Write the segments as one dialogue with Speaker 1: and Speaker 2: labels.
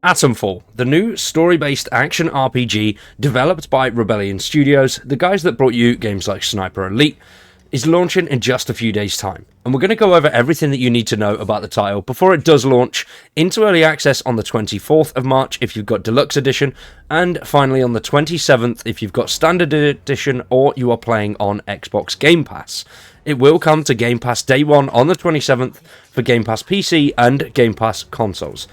Speaker 1: Atomfall, the new story-based action RPG developed by Rebellion Studios, the guys that brought you games like Sniper Elite, is launching in just a few days' time. And we're going to go over everything that you need to know about the title before it does launch into early access on the 24th of March if you've got Deluxe Edition, and finally on the 27th if you've got Standard Edition or you are playing on Xbox Game Pass. It will come to Game Pass Day 1 on the 27th for Game Pass PC and Game Pass consoles.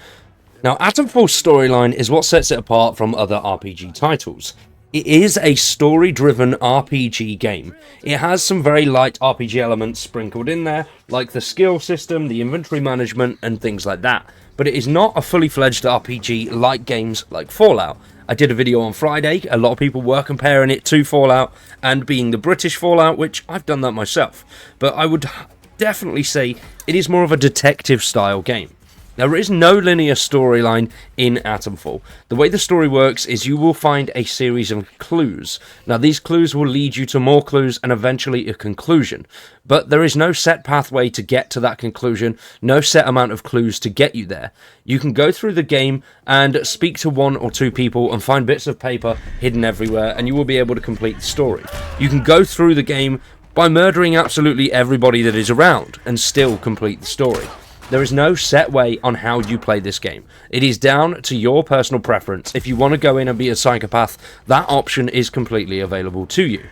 Speaker 1: Now, Atomfall's storyline is what sets it apart from other RPG titles. It is a story-driven RPG game. It has some very light RPG elements sprinkled in there, like the skill system, the inventory management, and things like that. But it is not a fully fledged RPG like games like Fallout. I did a video on Friday, a lot of people were comparing it to Fallout, and being the British Fallout, which I've done that myself. But I would definitely say it is more of a detective-style game. There is no linear storyline in Atomfall. The way the story works is you will find a series of clues. Now, these clues will lead you to more clues and eventually a conclusion. But there is no set pathway to get to that conclusion, no set amount of clues to get you there. You can go through the game and speak to one or two people and find bits of paper hidden everywhere, and you will be able to complete the story. You can go through the game by murdering absolutely everybody that is around and still complete the story. There is no set way on how you play this game. It is down to your personal preference. If you want to go in and be a psychopath, that option is completely available to you.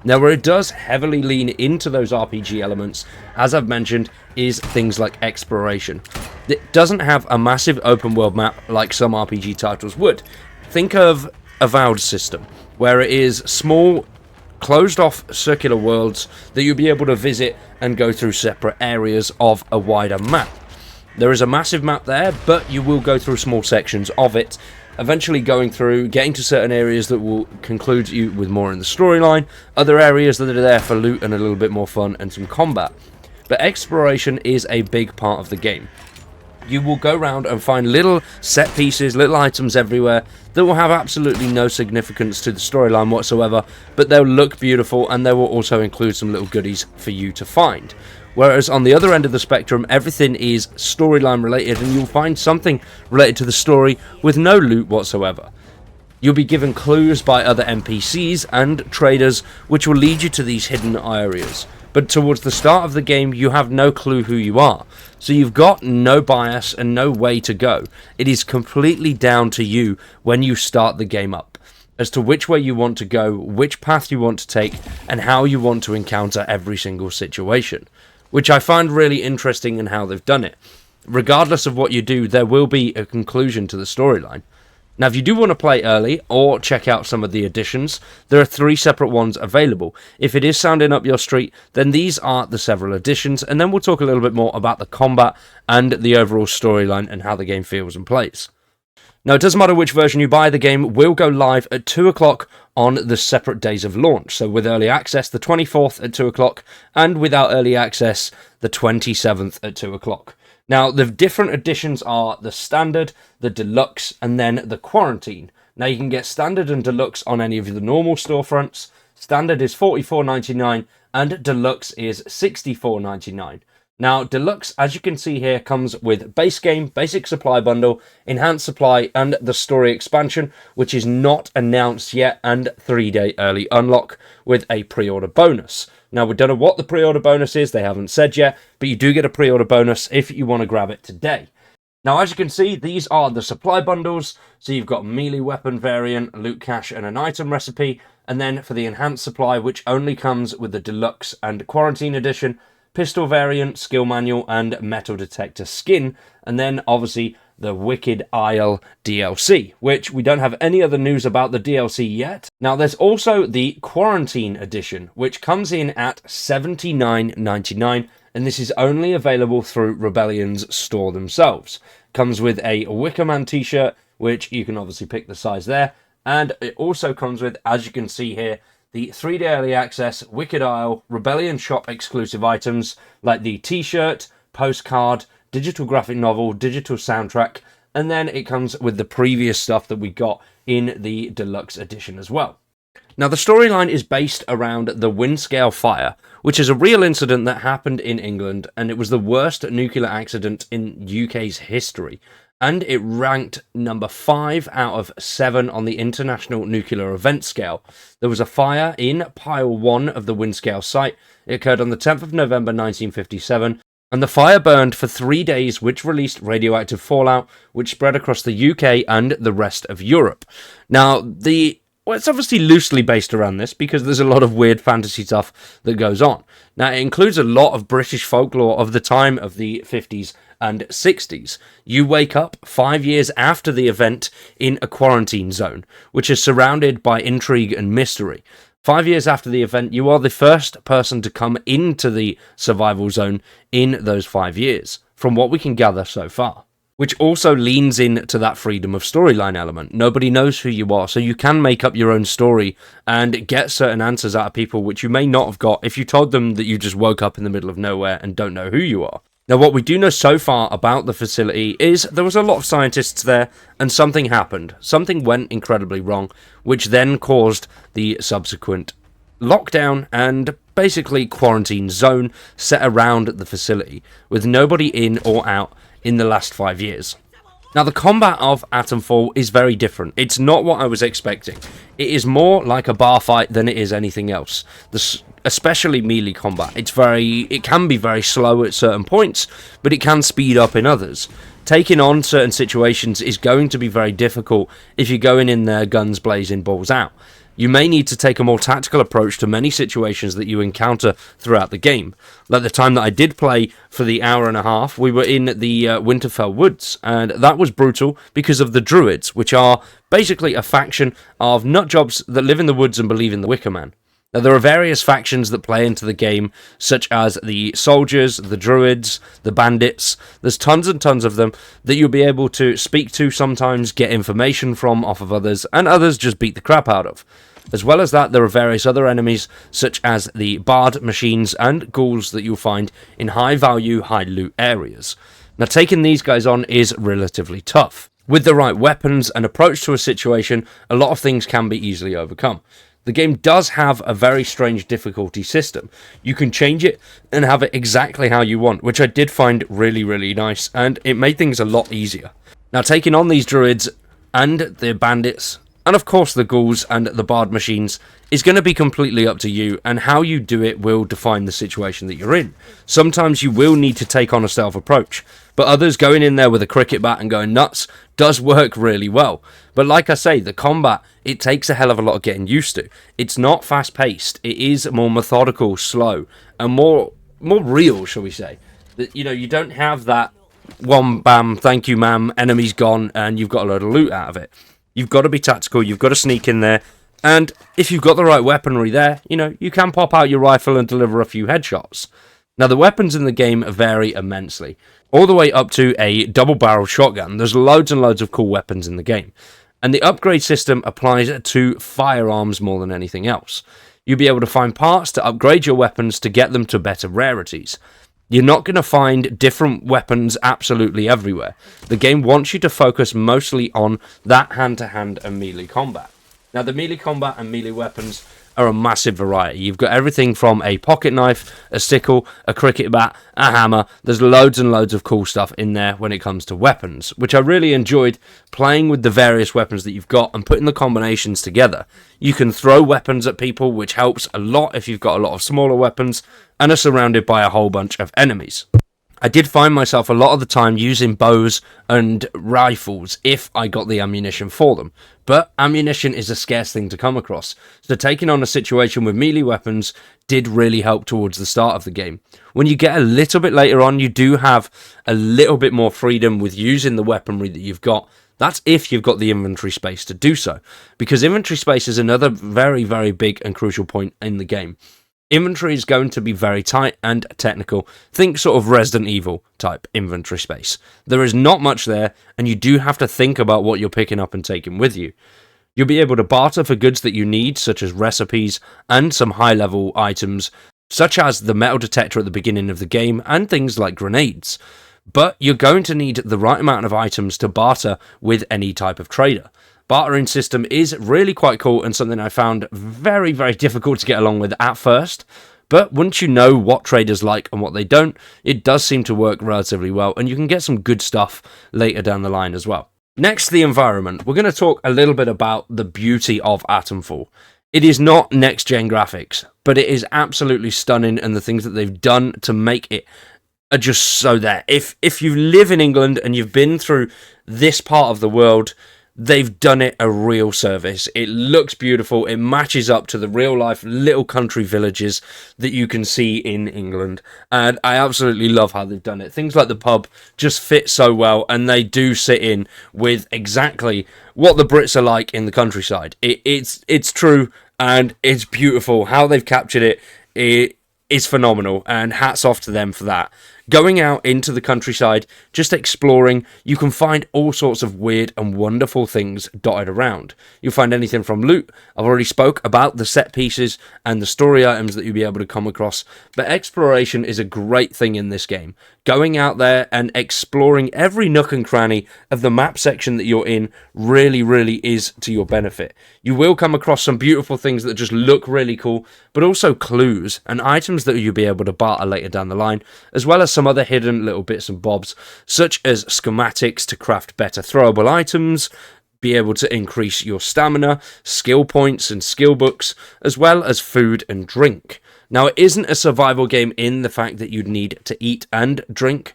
Speaker 1: Now, where it does heavily lean into those RPG elements, as I've mentioned, is things like exploration. It doesn't have a massive open world map like some RPG titles would. Think of Avowed system, where it is small, closed-off circular worlds that you'll be able to visit and go through separate areas of a wider map. There is a massive map there, but you will go through small sections of it, eventually going through, getting to certain areas that will conclude you with more in the storyline, other areas that are there for loot and a little bit more fun and some combat. But exploration is a big part of the game. You will go around and find little set pieces, little items everywhere that will have absolutely no significance to the storyline whatsoever, but they'll look beautiful and they will also include some little goodies for you to find. Whereas on the other end of the spectrum, everything is storyline related and you'll find something related to the story with no loot whatsoever. You'll be given clues by other NPCs and traders which will lead you to these hidden areas. But towards the start of the game, you have no clue who you are. So you've got no bias and no way to go. It is completely down to you when you start the game up, as to which way you want to go, which path you want to take, and how you want to encounter every single situation. Which I find really interesting in how they've done it. Regardless of what you do, there will be a conclusion to the storyline. Now, if you do want to play early or check out some of the additions, there are 3 separate ones available. If it is sounding up your street, then these are the several additions, and then we'll talk a little bit more about the combat and the overall storyline and how the game feels and plays. Now, it doesn't matter which version you buy, the game will go live at 2 o'clock on the separate days of launch. So with early access, the 24th at 2 o'clock, and without early access, the 27th at 2 o'clock. Now, the different editions are the Standard, the Deluxe, and then the Quarantine. Now, you can get Standard and Deluxe on any of the normal storefronts. Standard is $44.99, and Deluxe is $64.99. Now, Deluxe, as you can see here, comes with base game, basic supply bundle, enhanced supply, and the story expansion, which is not announced yet, and 3-day early unlock with a pre-order bonus. Now, we don't know what the pre-order bonus is, they haven't said yet, but you do get a pre-order bonus if you want to grab it today. Now, as you can see, these are the supply bundles, so you've got melee weapon variant, loot cache, and an item recipe, and then for the enhanced supply, which only comes with the Deluxe and Quarantine edition, pistol variant, skill manual, and metal detector skin, and then obviously the Wicked Isle DLC, which we don't have any other news about the DLC yet. Now, there's also the Quarantine edition, which comes in at $79.99, and this is only available through Rebellion's store themselves. Comes with a Wickerman t-shirt, which you can obviously pick the size there, and it also comes with, as you can see here, the 3-day early access Wicked Isle Rebellion shop exclusive items like the t-shirt, postcard, digital graphic novel, digital soundtrack, and then it comes with the previous stuff that we got in the Deluxe edition as well. Now, the storyline is based around the Windscale fire, which is a real incident that happened in England, and it was the worst nuclear accident in UK's history. and it ranked number 5 out of 7 on the International Nuclear Event Scale. There was a fire in Pile 1 of the Windscale site. It occurred on the 10th of November 1957, and the fire burned for 3 days, which released radioactive fallout, which spread across the UK and the rest of Europe. Now, it's obviously loosely based around this because there's a lot of weird fantasy stuff that goes on. Now, it includes a lot of British folklore of the time of the 50s and 60s. You wake up 5 years after the event in a quarantine zone, which is surrounded by intrigue and mystery. 5 years after the event, you are the first person to come into the survival zone in those 5 years, from what we can gather so far. Which also leans into that freedom of storyline element. Nobody knows who you are, so you can make up your own story and get certain answers out of people which you may not have got if you told them that you just woke up in the middle of nowhere and don't know who you are. Now, what we do know so far about the facility is there was a lot of scientists there, and something happened. Something went incredibly wrong, which then caused the subsequent lockdown and basically quarantine zone set around the facility, with nobody in or out in the last 5 years. Now, the combat of Atomfall is very different. It's not what I was expecting. It is more like a bar fight than it is anything else. Especially melee combat. It can be very slow at certain points, but it can speed up in others. Taking on certain situations is going to be very difficult if you're going in there guns blazing, balls out. You may need to take a more tactical approach to many situations that you encounter throughout the game. Like the time that I did play for the hour and a half, we were in the Winterfell Woods, and that was brutal because of the Druids, which are basically a faction of nutjobs that live in the woods and believe in the Wicker Man. Now, there are various factions that play into the game, such as the soldiers, the druids, the bandits. There's tons and tons of them that you'll be able to speak to sometimes, get information from off of others, and others just beat the crap out of. As well as that, there are various other enemies, such as the bard machines and ghouls that you'll find in high-value, high-loot areas. Now, taking these guys on is relatively tough. With the right weapons and approach to a situation, a lot of things can be easily overcome. The game does have a very strange difficulty system. You can change it and have it exactly how you want, which I did find really, really nice, and it made things a lot easier. Now, taking on these druids and the bandits, and of course the ghouls and the bard machines, is going to be completely up to you, and how you do it will define the situation that you're in. Sometimes you will need to take on a stealth approach, but others going in there with a cricket bat and going nuts does work really well. But like I say, the combat, it takes a hell of a lot of getting used to. It's not fast-paced. It is more methodical, slow, and more real, shall we say. That, you don't have that one bam, thank you ma'am, enemy's gone, and you've got a load of loot out of it. You've got to be tactical, you've got to sneak in there, and if you've got the right weaponry there, you can pop out your rifle and deliver a few headshots. Now, the weapons in the game vary immensely, all the way up to a double-barrel shotgun. There's loads and loads of cool weapons in the game, and the upgrade system applies to firearms more than anything else. You'll be able to find parts to upgrade your weapons to get them to better rarities. You're not going to find different weapons absolutely everywhere. The game wants you to focus mostly on that hand-to-hand and melee combat. Now, the melee combat and melee weapons are a massive variety. You've got everything from a pocket knife, a sickle, a cricket bat, a hammer. There's loads and loads of cool stuff in there when it comes to weapons, which I really enjoyed playing with the various weapons that you've got and putting the combinations together. You can throw weapons at people, which helps a lot if you've got a lot of smaller weapons and are surrounded by a whole bunch of enemies. I did find myself a lot of the time using bows and rifles if I got the ammunition for them, but ammunition is a scarce thing to come across, so taking on a situation with melee weapons did really help towards the start of the game. When you get a little bit later on, you do have a little bit more freedom with using the weaponry that you've got. That's if you've got the inventory space to do so, because inventory space is another very, very big and crucial point in the game. Inventory is going to be very tight and technical. Think sort of Resident Evil type inventory space. There is not much there, and you do have to think about what you're picking up and taking with you. You'll be able to barter for goods that you need, such as recipes and some high-level items, such as the metal detector at the beginning of the game and things like grenades. But you're going to need the right amount of items to barter with any type of trader. Bartering system is really quite cool and something I found very, very difficult to get along with at first, But once you know what traders like and what they don't, it does seem to work relatively well, and you can get some good stuff later down the line as well. Next, the environment. We're going to talk a little bit about the beauty of Atomfall. It is not next-gen graphics, but it is absolutely stunning, and the things that they've done to make it are just so there. If you live in England and you've been through this part of the world, they've done it a real service. It looks beautiful. It matches up to the real life little country villages that you can see in England. And I absolutely love how they've done it. Things like the pub just fit so well, and they do sit in with exactly what the Brits are like in the countryside. It's true, and it's beautiful. How they've captured it is phenomenal, and hats off to them for that. Going out into the countryside, just exploring, you can find all sorts of weird and wonderful things dotted around. You'll find anything from loot. I've already spoke about the set pieces and the story items that you'll be able to come across, but exploration is a great thing in this game. Going out there and exploring every nook and cranny of the map section that you're in really is to your benefit. You will come across some beautiful things that just look really cool, but also clues and items that you'll be able to barter later down the line, as well as some other hidden little bits and bobs, such as schematics to craft better throwable items, be able to increase your stamina, skill points and skill books, as well as food and drink. Now, it isn't a survival game in the fact that you'd need to eat and drink.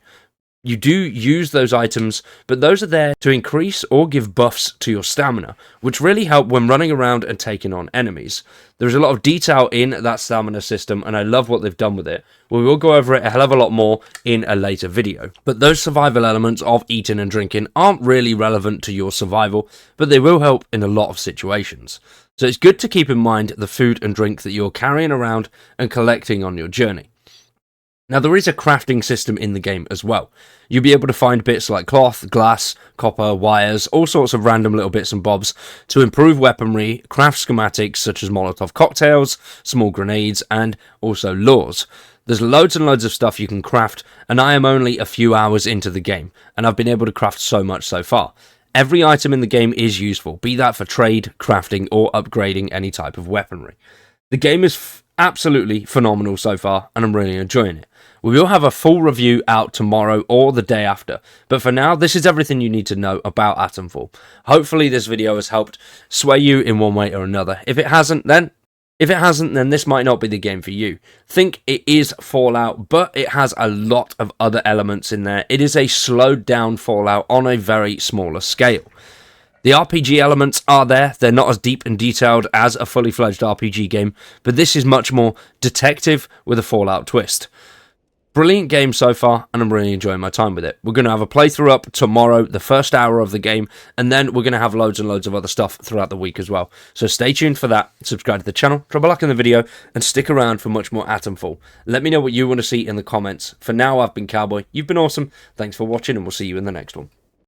Speaker 1: You do use those items, but those are there to increase or give buffs to your stamina, which really help when running around and taking on enemies. There's a lot of detail in that stamina system, and I love what they've done with it. We will go over it a hell of a lot more in a later video. But those survival elements of eating and drinking aren't really relevant to your survival, but they will help in a lot of situations. So it's good to keep in mind the food and drink that you're carrying around and collecting on your journey. Now, there is a crafting system in the game as well. You'll be able to find bits like cloth, glass, copper, wires, all sorts of random little bits and bobs to improve weaponry, craft schematics such as Molotov cocktails, small grenades, and also lures. There's loads and loads of stuff you can craft, and I am only a few hours into the game, and I've been able to craft so much so far. Every item in the game is useful, be that for trade, crafting, or upgrading any type of weaponry. The game is absolutely phenomenal so far, and I'm really enjoying it. We will have a full review out tomorrow or the day after, but for now, this is everything you need to know about Atomfall. Hopefully this video has helped sway you in one way or another. If it hasn't, then this might not be the game for you. Think it is Fallout, but it has a lot of other elements in there. It is a slowed down Fallout on a very smaller scale. The RPG elements are there. They're not as deep and detailed as a fully fledged RPG game, but this is much more detective with a Fallout twist. Brilliant game so far, and I'm really enjoying my time with it. We're going to have a playthrough up tomorrow, the first hour of the game, and then we're going to have loads and loads of other stuff throughout the week as well. So stay tuned for that, subscribe to the channel, drop a like in the video, and stick around for much more Atomfall. Let me know what you want to see in the comments. For now, I've been Cowboy, you've been awesome, thanks for watching, and we'll see you in the next one.